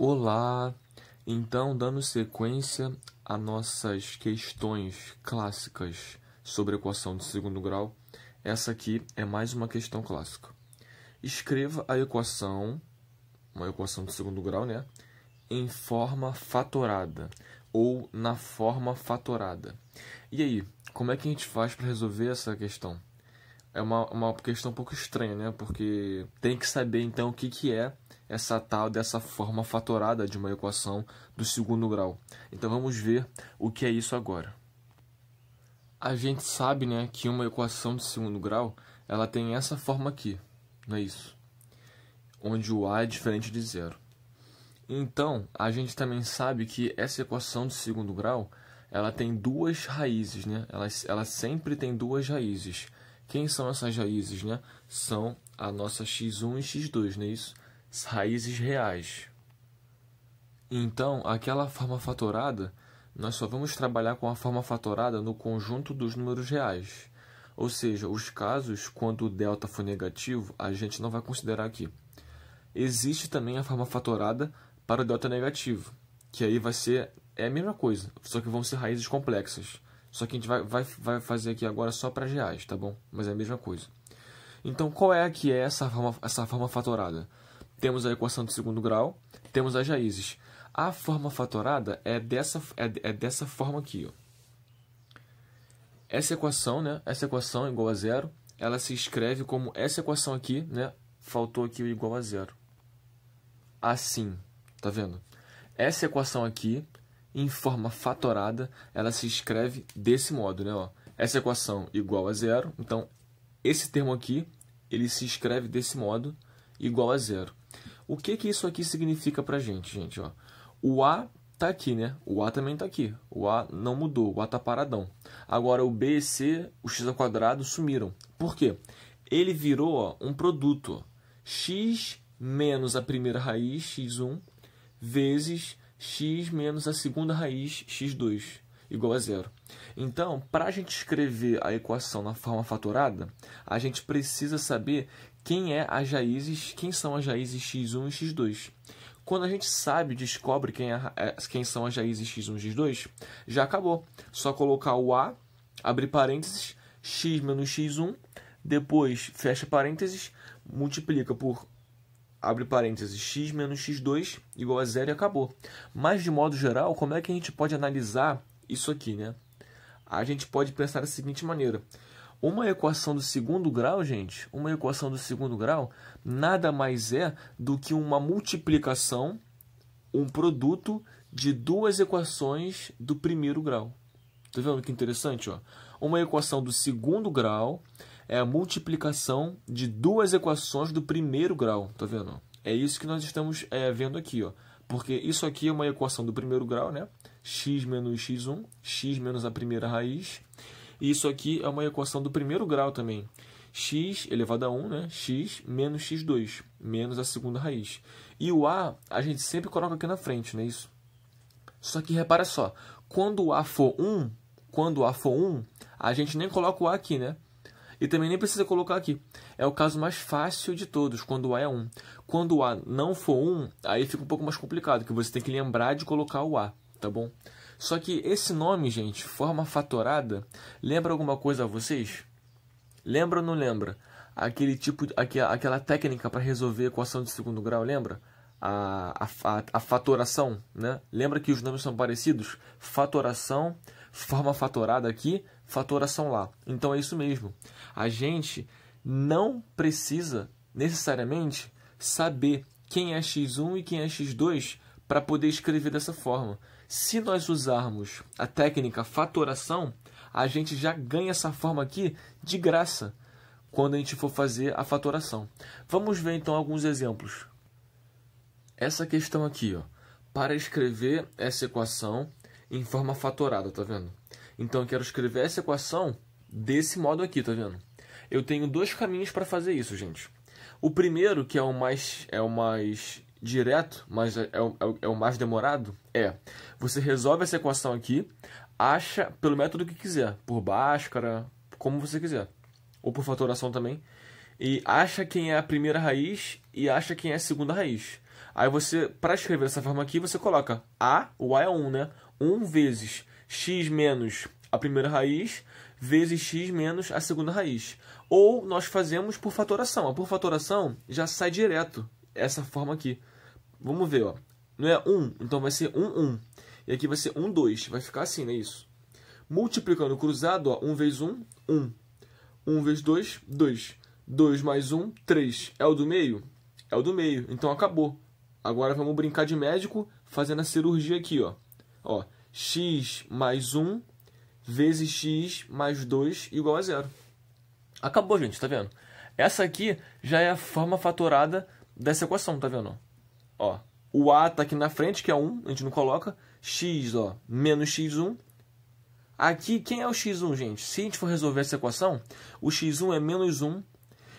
Olá! Então, dando sequência a nossas questões clássicas sobre equação de segundo grau, essa aqui é mais uma questão clássica. Escreva a equação, uma equação de segundo grau, né, em forma fatorada ou na forma fatorada. E aí, como é que a gente faz para resolver essa questão? É uma questão um pouco estranha, né? Porque tem que saber, então, o que é essa tal dessa forma fatorada de uma equação do segundo grau. Então, vamos ver o que é isso agora. A gente sabe, né, que uma equação de segundo grau, ela tem essa forma aqui, não é isso? Onde o a é diferente de zero. Então, a gente também sabe que essa equação de segundo grau, ela tem duas raízes, né? Ela sempre tem duas raízes. Quem são essas raízes, né? São a nossa x1 e x2, não é isso? As raízes reais. Então, aquela forma fatorada, nós só vamos trabalhar com a forma fatorada no conjunto dos números reais. Ou seja, os casos quando o delta for negativo, a gente não vai considerar aqui. Existe também a forma fatorada para o delta negativo, que aí vai ser a mesma coisa, só que vão ser raízes complexas. Só que a gente vai fazer aqui agora só para reais, tá bom? Mas é a mesma coisa. Então, qual é que é essa forma fatorada? Temos a equação de segundo grau, temos as raízes. A forma fatorada é dessa forma aqui, ó. Essa equação, né? Essa equação igual a zero, ela se escreve como essa equação aqui, né? Faltou aqui o igual a zero. Assim, tá vendo? Essa equação aqui, em forma fatorada, ela se escreve desse modo, né? Ó, essa equação igual a zero, então esse termo aqui, ele se escreve desse modo, igual a zero. O que isso aqui significa pra gente, ó? O a tá aqui, né? O a também tá aqui. O a não mudou, o a tá paradão. Agora o b e c, o x ao quadrado sumiram. Por quê? Ele virou, ó, um produto, ó. X menos a primeira raiz, x1, vezes x menos a segunda raiz, x2, igual a zero. Então, para a gente escrever a equação na forma fatorada, a gente precisa saber quem são as raízes x1 e x2. Quando a gente descobre quem são as raízes x1 e x2, já acabou. Só colocar o a, abrir parênteses, x menos x1, depois fecha parênteses, multiplica por, abre parênteses, x menos x2 igual a zero e acabou. Mas, de modo geral, como é que a gente pode analisar isso aqui, né? A gente pode pensar da seguinte maneira. Uma equação do segundo grau, gente, uma equação do segundo grau nada mais é do que uma multiplicação, um produto de duas equações do primeiro grau. Tá vendo que interessante, ó? Uma equação do segundo grau é a multiplicação de duas equações do primeiro grau, tá vendo? É isso que nós estamos vendo aqui, ó. Porque isso aqui é uma equação do primeiro grau, né? X menos x1, x menos a primeira raiz. E isso aqui é uma equação do primeiro grau também. X elevado a 1, né? X menos x2, menos a segunda raiz. E o a gente sempre coloca aqui na frente, não é isso? Só que repara só, quando o a for 1, a gente nem coloca o a aqui, né? E também nem precisa colocar aqui. É o caso mais fácil de todos, quando o a é 1. Quando o a não for 1, aí fica um pouco mais complicado, que você tem que lembrar de colocar o a, tá bom? Só que esse nome, gente, forma fatorada, lembra alguma coisa a vocês? Lembra ou não lembra? Aquela técnica para resolver equação de segundo grau, lembra? A fatoração, né? Lembra que os nomes são parecidos? Fatoração, forma fatorada aqui, fatoração lá. Então é isso mesmo. A gente não precisa necessariamente saber quem é x1 e quem é x2 para poder escrever dessa forma. Se nós usarmos a técnica fatoração, a gente já ganha essa forma aqui de graça quando a gente for fazer a fatoração. Vamos ver então alguns exemplos. Essa questão aqui, ó, para escrever essa equação em forma fatorada, tá vendo? Então eu quero escrever essa equação desse modo aqui, tá vendo? Eu tenho dois caminhos para fazer isso, gente. O primeiro, que é o mais direto, mas é o mais demorado, você resolve essa equação aqui, acha pelo método que quiser, por Bhaskara, como você quiser, ou por fatoração também, e acha quem é a primeira raiz e acha quem é a segunda raiz. Aí você, para escrever dessa forma aqui, você coloca o A é 1, né? 1 vezes x menos a primeira raiz, vezes x menos a segunda raiz. Ou nós fazemos por fatoração. A por fatoração já sai direto essa forma aqui. Vamos ver, ó. Não é 1, então vai ser 1, 1. E aqui vai ser 1, 2. Vai ficar assim, não é isso? Multiplicando cruzado, ó, 1 vezes 1, 1. 1 vezes 2, 2. 2 mais 1, 3. É o do meio? É o do meio. Então acabou. Agora vamos brincar de médico fazendo a cirurgia aqui, ó. Ó, x mais 1 vezes x mais 2 igual a 0. Acabou, gente, tá vendo? Essa aqui já é a forma fatorada dessa equação, tá vendo? Ó, o a tá aqui na frente, que é 1, a gente não coloca. X, ó, menos x1. Aqui, quem é o x1, gente? Se a gente for resolver essa equação, o x1 é menos 1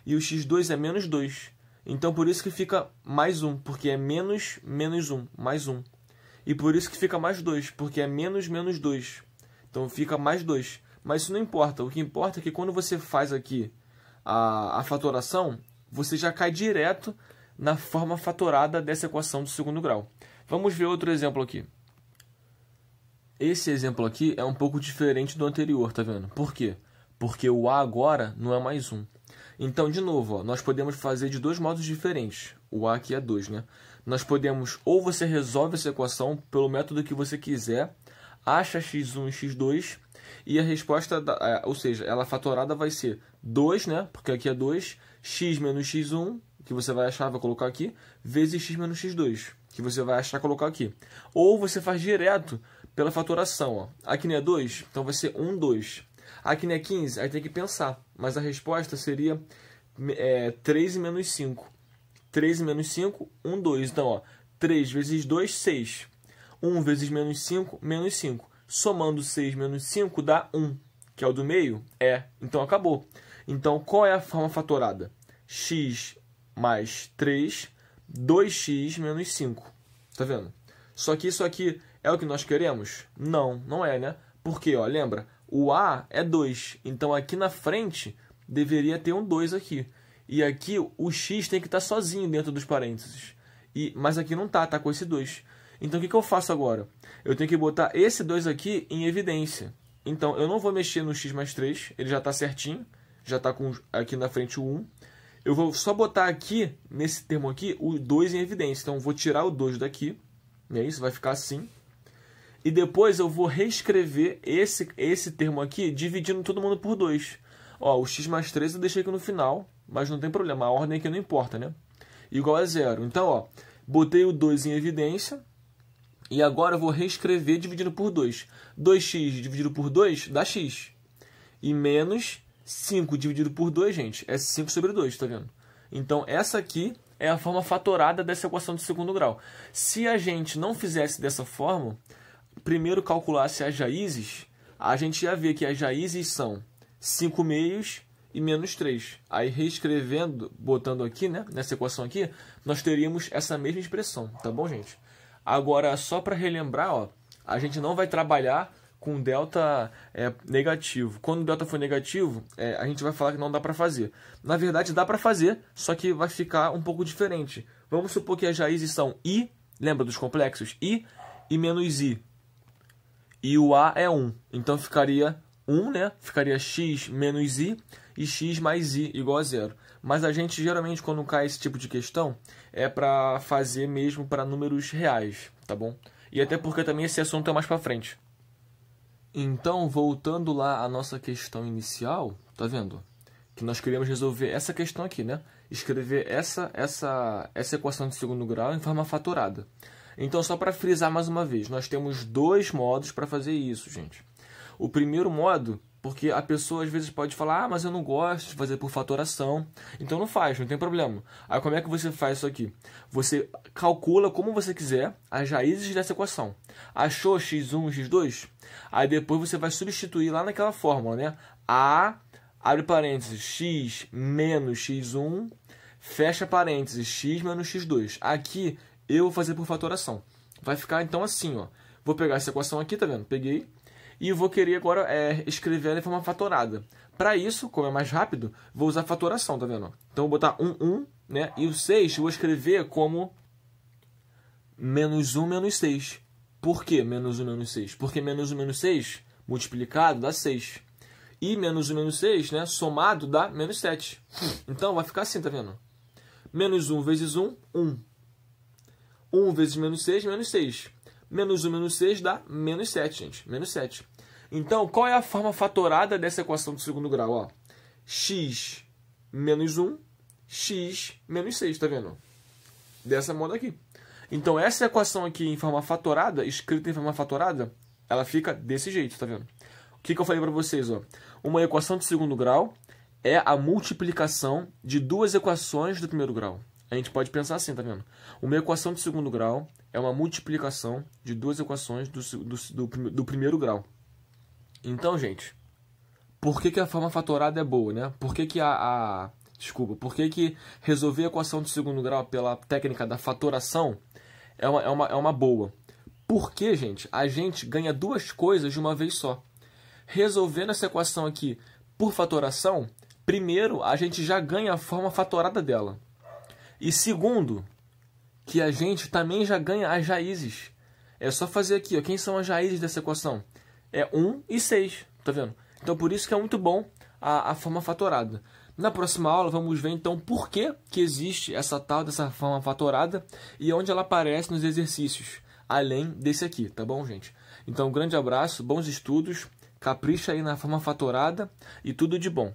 e o x2 é menos 2. Então, por isso que fica mais 1, porque é menos 1, mais 1. E por isso que fica mais 2, porque é menos 2. Então, fica mais 2. Mas isso não importa. O que importa é que quando você faz aqui a fatoração, você já cai direto na forma fatorada dessa equação do segundo grau. Vamos ver outro exemplo aqui. Esse exemplo aqui é um pouco diferente do anterior, tá vendo? Por quê? Porque o a agora não é mais 1. Então, de novo, ó, nós podemos fazer de dois modos diferentes. O a aqui é 2, né? Nós podemos, ou você resolve essa equação pelo método que você quiser, acha x1 e x2, e a resposta, ou seja, ela fatorada vai ser 2, né? Porque aqui é 2, x menos x1, que você vai achar, vai colocar aqui, vezes x menos x2, que você vai achar, colocar aqui. Ou você faz direto pela fatoração, ó. Aqui não é 2, então vai ser 1, 2. Aqui não é 15, aí tem que pensar. Mas a resposta seria 3 e menos 5. 3 e menos 5, 1, 2. Então, ó, 3 vezes 2, 6. 1 vezes menos 5, menos 5. Somando 6 menos 5 dá 1, que é o do meio? É. Então, acabou. Então, qual é a forma fatorada? X mais 3, 2x menos 5. Tá vendo? Só que isso aqui é o que nós queremos? Não, não é, né? Porque, ó, lembra? O a é 2. Então, aqui na frente, deveria ter um 2 aqui. E aqui, o x tem que estar sozinho dentro dos parênteses. Mas aqui não tá com esse 2. Então, o que eu faço agora? Eu tenho que botar esse 2 aqui em evidência. Então, eu não vou mexer no x mais 3. Ele já está certinho. Já está aqui na frente o 1. Eu vou só botar aqui, nesse termo aqui, o 2 em evidência. Então, eu vou tirar o 2 daqui. E aí, isso vai ficar assim. E depois eu vou reescrever esse termo aqui, dividindo todo mundo por 2. Ó, o x mais 3 eu deixei aqui no final, mas não tem problema. A ordem aqui não importa, né? Igual a 0. Então, ó, botei o 2 em evidência. E agora eu vou reescrever dividindo por 2. 2x dividido por 2 dá x. E menos 5 dividido por 2, gente, é 5 sobre 2, tá vendo? Então, essa aqui é a forma fatorada dessa equação de segundo grau. Se a gente não fizesse dessa forma, primeiro calculasse as raízes, a gente ia ver que as raízes são 5 meios e menos 3. Aí, reescrevendo, botando aqui, né, nessa equação aqui, nós teríamos essa mesma expressão, tá bom, gente? Agora, só para relembrar, ó, a gente não vai trabalhar com delta negativo. Quando o delta for negativo, a gente vai falar que não dá para fazer. Na verdade, dá para fazer, só que vai ficar um pouco diferente. Vamos supor que as raízes são i, lembra dos complexos? I e menos i. E o a é 1. Então, ficaria 1, né? Ficaria x menos i e x mais i igual a 0. Mas a gente, geralmente, quando cai esse tipo de questão, é para fazer mesmo para números reais, tá bom? E até porque também esse assunto é mais para frente. Então, voltando lá à nossa questão inicial, tá vendo? Que nós queríamos resolver essa questão aqui, né? Escrever essa equação de segundo grau em forma fatorada. Então, só para frisar mais uma vez, nós temos dois modos para fazer isso, gente. O primeiro modo, porque a pessoa às vezes pode falar, ah, mas eu não gosto de fazer por fatoração, então não faz, não tem problema. Aí como é que você faz isso aqui? Você calcula como você quiser as raízes dessa equação. Achou x1 e x2? Aí depois você vai substituir lá naquela fórmula, né? A, abre parênteses, x menos x1, fecha parênteses, x menos x2. Aqui eu vou fazer por fatoração. Vai ficar então assim, ó. Vou pegar essa equação aqui, tá vendo? Peguei. E vou querer agora escrever ela de forma fatorada. Para isso, como é mais rápido, vou usar fatoração, tá vendo? Então, vou botar 1, né? E o 6 eu vou escrever como menos 1 menos 6. Por que menos 1 menos 6? Porque menos 1 menos 6 multiplicado dá 6. E menos 1 menos 6, né, somado dá menos 7. Então vai ficar assim, tá vendo? Menos 1 vezes 1, 1. 1 vezes menos 6, menos 6. Menos 1 menos 6 dá menos 7, gente. Menos 7. Então, qual é a forma fatorada dessa equação do segundo grau? Ó, x menos 1, x menos 6, tá vendo? Dessa modo aqui. Então, essa equação aqui em forma fatorada, escrita em forma fatorada, ela fica desse jeito, tá vendo? O que eu falei para vocês? Ó? Uma equação de segundo grau é a multiplicação de duas equações do primeiro grau. A gente pode pensar assim, tá vendo? Uma equação de segundo grau é uma multiplicação de duas equações do primeiro grau. Então, gente, por que a forma fatorada é boa, né? Por que por que resolver a equação de segundo grau pela técnica da fatoração é uma boa? Porque, gente, a gente ganha duas coisas de uma vez só. Resolvendo essa equação aqui por fatoração, primeiro, a gente já ganha a forma fatorada dela. E segundo, que a gente também já ganha as raízes. É só fazer aqui, ó, quem são as raízes dessa equação? É 1 e 6, tá vendo? Então, por isso que é muito bom a forma fatorada. Na próxima aula, vamos ver, então, por que existe essa tal dessa forma fatorada e onde ela aparece nos exercícios, além desse aqui, tá bom, gente? Então, um grande abraço, bons estudos, capricha aí na forma fatorada e tudo de bom.